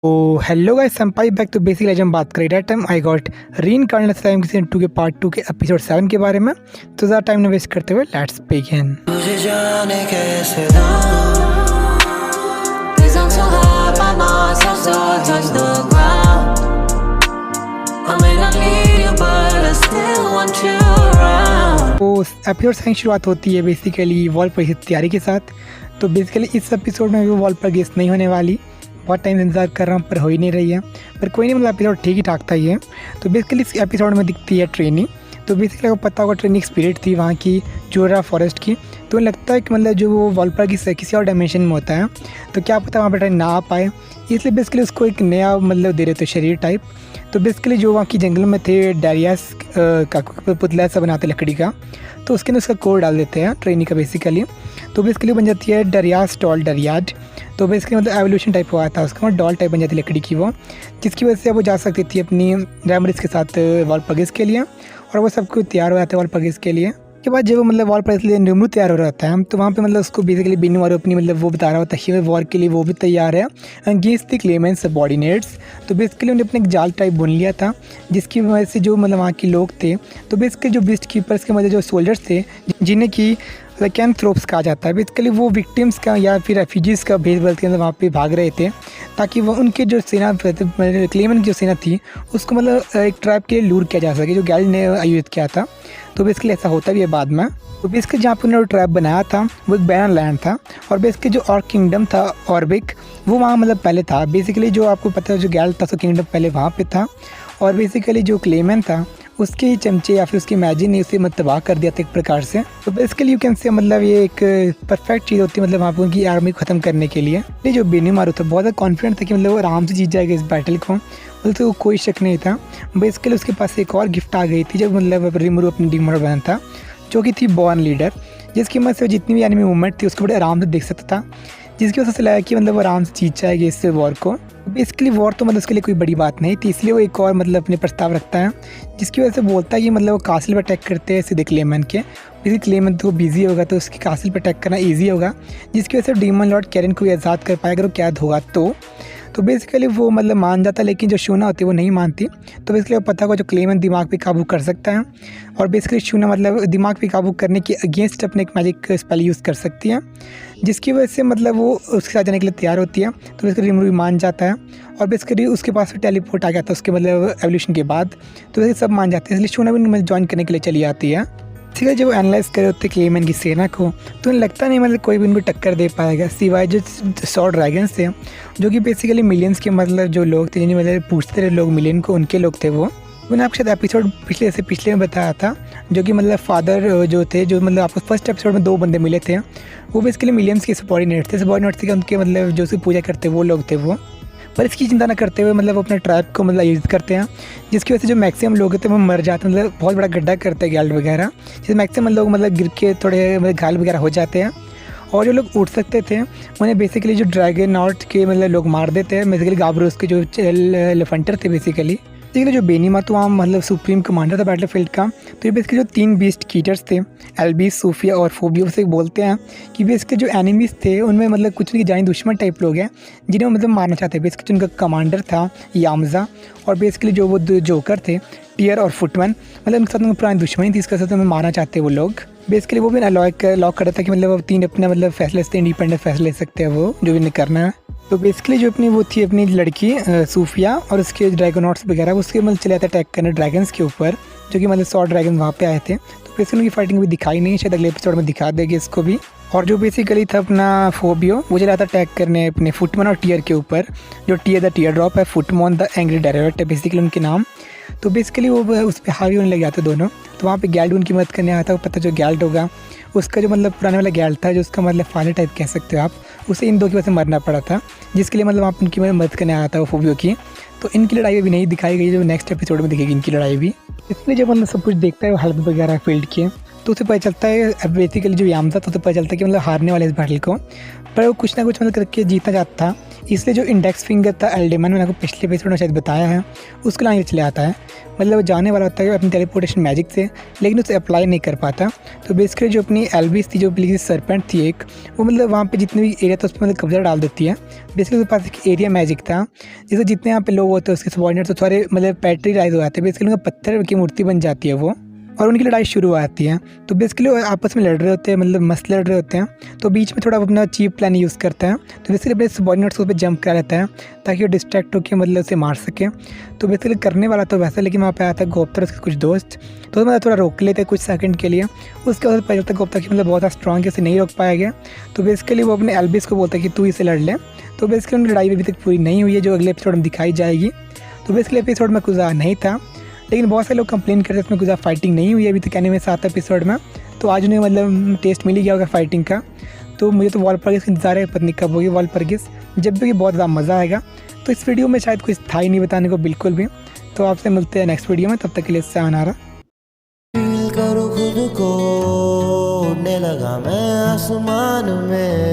तो hello guys, संपाई back. तो basically आज हम बात करें that time I got reincarnation time season 2 के पार्ट 2 के एपिसोड 7 के बारे में। तो ज़्यादा टाइम न वेस्ट करते हुए लेट्स बिगिन। तुझे जाने कैसे Please I'm so high by myself so I touch the ground I may not need you but I still want you around। तो एपिसोड 7 की शुरुआत होती है बेसिकली वॉल पर की तैयारी के साथ। तो बेसिकली इस एपिसोड में भी वॉल पर गेस्ट नहीं होने वाली। बहुत टाइम इंतजार कर रहा हूँ पर हो ही नहीं रही है, पर कोई नहीं, मतलब एपिसोड ठीक ही ठाक था ये। तो बेसिकली इस एपिसोड में दिखती है ट्रेनी। तो बेसिकली आपको पता होगा ट्रेनी स्पिरिट थी वहाँ की जोरा फॉरेस्ट की। तो लगता है कि मतलब जो वो वॉलपर की किसी और डायमेंशन में होता है, तो क्या पता वहाँ पर ट्रेन ना आ पाए, इसलिए बेसिकली उसको एक नया मतलब दे रहे थे शरीर टाइप। तो बेसिकली जो वहाँ की जंगल में थे डारियास का पुतला ऐसा बनाते लकड़ी का, तो उसके अंदर उसका कोड डाल देते हैं ट्रेनी का बेसिकली। तो बेसिकली बन जाती है डरियास डॉल डरियाड। तो बेसिकली मतलब एवोल्यूशन टाइप हुआ था उसका, डॉल टाइप बन जाती है लकड़ी की वो, जिसकी वजह से वो जा सकती थी अपनी रैमरिस के साथ वॉलपगिस के लिए, और वो सब कुछ तैयार हो जाता है वॉलपगिस के लिए। के बाद जब वो मतलब वॉर पर इसलिए निमरू तैयार हो रहा था, तो वहाँ पे मतलब उसको बेसिकली बिनु और अपनी मतलब वो बता रहा होता है वॉर के लिए वो भी तैयार है अगेंस्ट द क्लेमेंट सबऑर्डिनेट्स। तो बेसिकली उन्होंने अपने एक जाल टाइप बुन लिया था, जिसकी वजह से जो मतलब वहाँ के लोग थे, तो बेसिकली जो बीस्ट कीपर्स के मतलब जो सोल्जर्स थे जिन्हें की कैंथ्रोप्स कहा जाता है, बेसिकली वो विक्टिम्स का या फिर रेफ्यूजीज़ का भेद बदल के मतलब वहाँ पे भाग रहे थे, ताकि वो उनके जो सेना क्लेमेंट की जो सेना थी उसको मतलब एक ट्रैप के लिए लूर किया जा सके, जो गैल ने आयोजित किया था। तो बेसिकली ऐसा होता भी है बाद में। तो बेसिकली जहाँ पर उन्होंने ट्रैप बनाया था वो एक बैरन लैंड था, और बेसिकली जो और किंगडम था ऑर्बिक वो वहाँ मतलब पहले था। बेसिकली जो आपको पता है जो गैल था, तो किंगडम पहले वहाँ पे था, और बेसिकली जो क्लेमेंट था उसके ही चमचे या फिर उसकी मैजिक ने उसे तबाह कर दिया था एक प्रकार से। तो बेसिकली यू कैन से मतलब ये एक परफेक्ट चीज़ होती है मतलब वहाँ पर उनकी आर्मी को ख़त्म करने के लिए। ये जो बेनीमारू था बहुत ज़्यादा कॉन्फिडेंट था कि मतलब वो आराम से जीत जाएगा इस बैटल को, मतलब तो कोई शक नहीं था। बेसिकली उसके पास एक और गिफ्ट आ गई थी जब मतलब रिमरू अपनी डिमोर बना था, जो कि थी बॉर्न लीडर, जिसकी मदद से जितनी भी एनिमी मूवमेंट थी उसको बड़े आराम से देख सकता था, जिसकी वजह से लगा कि मतलब वो आराम से जीत जाएगी इस वॉर को। बेसिकली वॉर तो मतलब उसके लिए कोई बड़ी बात नहीं थी, इसलिए वो एक और मतलब अपने प्रस्ताव रखता है, जिसकी वजह से बोलता है कि मतलब वो कासिल पर अटैक करते हैं सीधे क्लेमेंट के। क्योंकि क्लेमेंट तो बिजी होगा तो उसकी कासिल पर अटैक करना ईजी होगा, जिसकी वजह से डीमन लॉर्ड कैरन को आज़ाद कर पाएगा अगर वो कैद होगा तो बेसिकली वो मतलब मान जाता है, लेकिन जो शूना होती है वो नहीं मानती। तो बेसिकली वो पता होगा जो क्लेमेंट दिमाग पे काबू कर सकता है, और बेसिकली शूना मतलब दिमाग पे काबू करने के अगेंस्ट अपने एक मैजिक स्पेल यूज़ कर सकती है, जिसकी वजह से मतलब वो उसके साथ जाने के लिए तैयार होती है। तो बेसिकली रिमरू मान जाता है, और बेसिकली उसके पास टेलीपोर्ट आ गया था उसके मतलब एवोल्यूशन के बाद। तो वैसे सब मान जाते हैं, इसलिए शूना भी ज्वाइन करने के लिए चली आती है। ठीक है, जब वो एनालाइज करे होते क्लेमेंट की सेना को, तो उन्हें लगता नहीं मतलब कोई भी उनको टक्कर दे पाएगा सिवाय जो 100 ड्रैगन्स थे, जो कि बेसिकली मिलियंस के मतलब जो लोग थे, जिन्हें मतलब पूछते रहे लोग मिलियन को, उनके लोग थे वो। मैंने आपके शायद एपिसोड पिछले में बताया था, जो कि मतलब फादर जो थे, जो मतलब आपको फर्स्ट एपिसोड में 2 बंदे मिले थे, वो बेसिकली मिलियंस के सबऑर्डिनेट थे कि उनके मतलब जो उसकी पूजा करते वो लोग थे वो। पर इसकी चिंता न करते हुए मतलब अपने ट्रैप को मतलब यूज़ करते हैं, जिसकी वजह से जो मैक्सिमम लोग होते हैं वो मर जाते हैं, मतलब बहुत बड़ा गड्ढा करते हैं गैल्ड वगैरह, जिससे मैक्सिमम लोग मतलब गिर के थोड़े मतलब घायल वगैरह हो जाते हैं। और जो लोग उठ सकते थे उन्हें बेसिकली जो ड्रैगन नॉट के मतलब लोग मार देते हैं, बेसिकली गाब्रोस के जो एलिफेंटर थे बेसिकली जो बेनीमा तो वहाँ मतलब सुप्रीम कमांडर था बैटलफील्ड का। तो ये बेसिकली जो 3 बीस्ट कीटर्स थे, एल्बिस, सूफिया और फोबियो, से बोलते हैं कि बेसिकली जो एनिमीज़ थे उनमें मतलब कुछ उनके जानी दुश्मन टाइप लोग हैं जिन्हें मतलब मारना चाहते हैं। बेसिकली उनका कमांडर था यामजा, और बेसिकली जो वो जोकर थे टियर और फुटमैन, मतलब उनके साथ में पुरानी दुश्मनी थी, इसके साथ में मारना चाहते हैं वो लोग। बेसिकली वो भी लॉक कर रहा था कि मतलब 3 अपने मतलब फैसले से इंडिपेंडेंट फैसले ले सकते हैं वो, जो भी करना है। तो बेसिकली जो अपनी वो थी अपनी लड़की सूफिया और उसके ड्रैगोनॉट्स वगैरह, उसके मतलब चले जाते अटैक करने ड्रैगन्स के ऊपर, जो कि मतलब 100 ड्रैगन वहाँ पे आए थे। तो बेसिकली उनकी फाइटिंग भी दिखाई नहीं, शायद अगले एपिसोड में दिखा देगी इसको भी। और जो बेसिकली था अपना फोबियो, वो चला था अटैक करने अपने फुटमैन और टियर के ऊपर, जो टियर द टियर ड्रॉप है, फुटमॉन द एंग्री डायरेक्ट है बेसिकली उनके नाम। तो बेसिकली वो उस पर हावी होने लग जाते दोनों। तो वहाँ पे गैल्ड उनकी मदद करने आया था, पता जो गैल्ड होगा उसका जो मतलब पुराने वाला गैल्ड था, जो उसका मतलब फादर टाइप कह सकते हो आप, उसे इन 2 की वजह से मरना पड़ा था, जिसके लिए मतलब आप उनकी मदद करने आया था वो फोबियो की। तो इनकी लड़ाई भी नहीं दिखाई गई, जो नेक्स्ट एपिसोड में दिखेगी इनकी लड़ाई भी। इसलिए जब मतलब सब कुछ देखता है हेल्प वगैरह फील्ड के, तो उसे पता चलता है बेसिकली जो यामज़ा था उसे पता चलता है कि मतलब हारने वाले इस बैटल को, पर वो कुछ ना कुछ मतलब करके जीतना चाहता था। इसलिए जो इंडेक्स फिंगर था एल्डेमन, मैंने आपको पिछले एपिसोड में शायद बताया है, उसको लाने चले आता है। मतलब वो जाने वाला होता है अपनी टेलीपोर्टेशन मैजिक से, लेकिन उसे अप्लाई नहीं कर पाता। तो बेसिकली जो अपनी एल्विस थी, जो बेसिकली सरपेंट थी एक, वो मतलब वहाँ पे जितने भी एरिया था उस पर मतलब कब्जा डाल देती है। बेसिकली उसके पास एक एरिया मैजिक था, जैसे जितने यहाँ पे लोग होते हैं उसके सबॉर्डिनेट्स तो सारे मतलब पैट्रीराइज हो जाते हैं। बेसिकली उनका पत्थर की मूर्ति बन जाती है वो, और उनकी लड़ाई शुरू हो जाती है। तो बेसिकली वो आपस में लड़ रहे होते हैं, मतलब मस्त लड़ रहे होते हैं। तो बीच में थोड़ा अपना चीप प्लान यूज़ करता है, तो बेसिकली अपने सबॉर्डिनेट्स उस पर जंप करा लेता है ताकि वो डिस्ट्रैक्ट होकर मतलब उसे मार सके। तो बेसिकली करने वाला तो वैसा, लेकिन वहाँ पे आता है गोप्ता और उसके कुछ दोस्त, तो मतलब थोड़ा रोक लेते हैं कुछ सेकंड के लिए। उसके बाद पता चलता है गोप्ता की मतलब बहुत स्ट्रॉन्ग है, उसे नहीं रोक पाएगा। तो बेसिकली वो अपने एल्बिस को बोलता है कि तू इसे लड़ ले। तो बेसिकली उनकी लड़ाई अभी तक पूरी नहीं हुई है, जो अगले एपिसोड में दिखाई जाएगी। तो बेसिकली एपिसोड में कुछ नहीं था, लेकिन बहुत सारे लोग कंप्लेन करते हैं इसमें कुछ फाइटिंग नहीं हुई अभी तक एनीमे 7 एपिसोड में। तो आज उन्हें मतलब टेस्ट मिल ही गया होगा फाइटिंग का। तो मुझे तो वॉलपर्गिस का इंतजार है, पत्नी कब होगी वॉलपर्गिस, जब भी बहुत ज़्यादा मज़ा आएगा। तो इस वीडियो में शायद कुछ था ही नहीं बताने को बिल्कुल भी। तो आपसे मिलते हैं नेक्स्ट वीडियो में, तब तक के लिए sayonara। फील करो खुद को, उड़ने लगा मैं आसमान में।